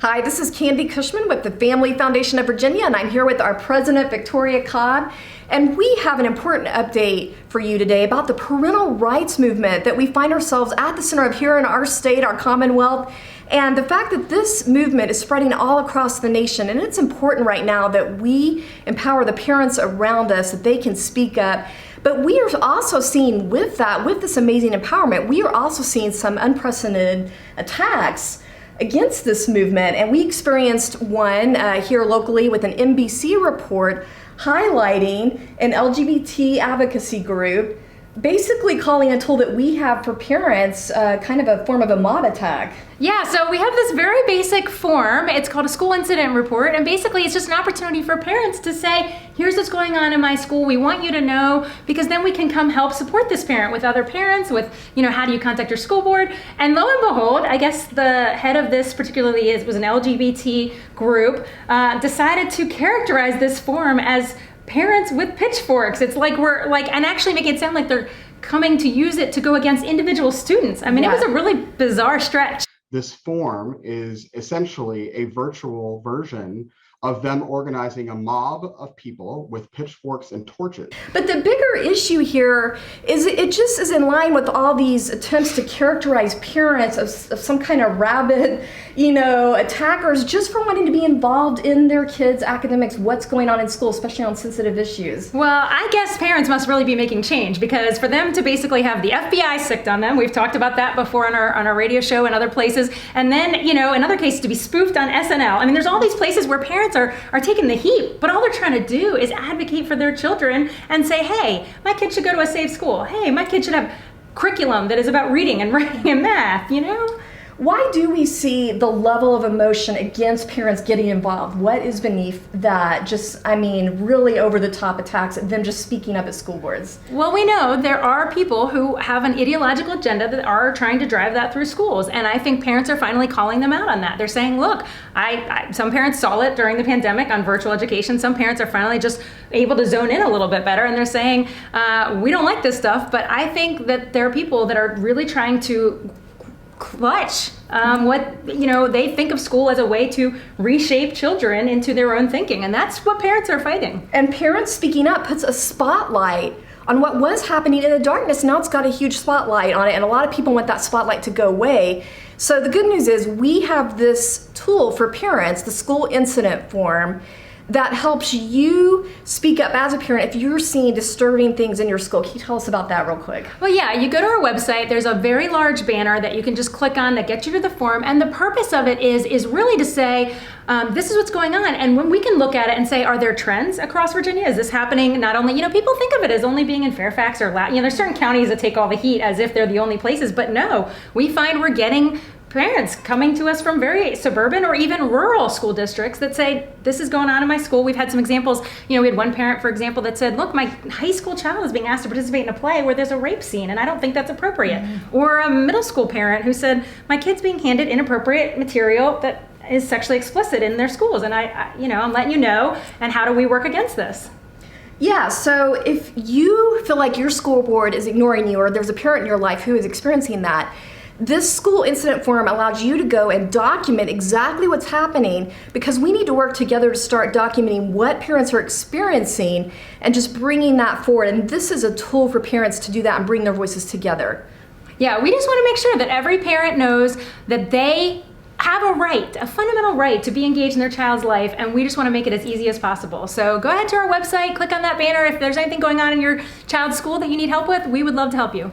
Hi, this is Candi Cushman with the Family Foundation of Virginia, and I'm here with our president, Victoria Cobb. And we have an important update for you today about the parental rights movement that we find ourselves at the center of here in our state, our Commonwealth, and the fact that this movement is spreading all across the nation. And it's important right now that we empower the parents around us, that they can speak up. But we are also seeing with that, with this amazing empowerment, we are also seeing some unprecedented attacks against this movement. And we experienced one here locally with an NBC report highlighting an LGBT advocacy group basically calling a tool that we have for parents kind of a form of a mob attack. Yeah, so we have this very basic form. It's called a school incident report, and basically it's just an opportunity for parents to say, here's what's going on in my school. We want you to know, because then we can come help support this parent with other parents, with, how do you contact your school board? And lo and behold, I guess the head of this particularly was an LGBT group, decided to characterize this form as parents with pitchforks. It's like and actually make it sound like they're coming to use it to go against individual students. I mean, It was a really bizarre stretch. This form is essentially a virtual version of them organizing a mob of people with pitchforks and torches. But the bigger issue here is it just is in line with all these attempts to characterize parents of some kind of rabid, attackers just for wanting to be involved in their kids' academics, what's going on in school, especially on sensitive issues. Well, I guess parents must really be making change, because for them to basically have the FBI sicked on them, we've talked about that before on our radio show and other places, and then, in other cases to be spoofed on SNL. I mean, there's all these places where parents are taking the heat, but all they're trying to do is advocate for their children and say, hey, my kid should go to a safe school. Hey, my kid should have curriculum that is about reading and writing and math, Why do we see the level of emotion against parents getting involved? What is beneath that? Really over the top attacks at them just speaking up at school boards? Well, we know there are people who have an ideological agenda that are trying to drive that through schools. And I think parents are finally calling them out on that. They're saying, look, some parents saw it during the pandemic on virtual education. Some parents are finally just able to zone in a little bit better. And they're saying, we don't like this stuff. But I think that there are people that are really trying to clutch what they think of school as a way to reshape children into their own thinking, and that's what parents are fighting. And parents speaking up puts a spotlight on what was happening in the darkness. Now it's got a huge spotlight on it, and a lot of people want that spotlight to go away. So the good news is we have this tool for parents, the school incident form, that helps you speak up as a parent if you're seeing disturbing things in your school. Can you tell us about that real quick? Well, yeah, you go to our website, there's a very large banner that you can just click on that gets you to the form, and the purpose of it is really to say, this is what's going on, and when we can look at it and say, are there trends across Virginia? Is this happening not only, people think of it as only being in Fairfax or there's certain counties that take all the heat as if they're the only places, but no, we find we're getting parents coming to us from very suburban or even rural school districts that say, this is going on in my school. We've had some examples. We had one parent, for example, that said, look, my high school child is being asked to participate in a play where there's a rape scene, and I don't think that's appropriate. Mm-hmm. Or a middle school parent who said, my kid's being handed inappropriate material that is sexually explicit in their schools, and I'm letting you know, and how do we work against this? Yeah, so if you feel like your school board is ignoring you, or there's a parent in your life who is experiencing that, this school incident form allows you to go and document exactly what's happening, because we need to work together to start documenting what parents are experiencing and just bringing that forward. And this is a tool for parents to do that and bring their voices together. Yeah, we just want to make sure that every parent knows that they have a right, a fundamental right to be engaged in their child's life, and we just want to make it as easy as possible. So go ahead to our website, click on that banner. If there's anything going on in your child's school that you need help with, we would love to help you.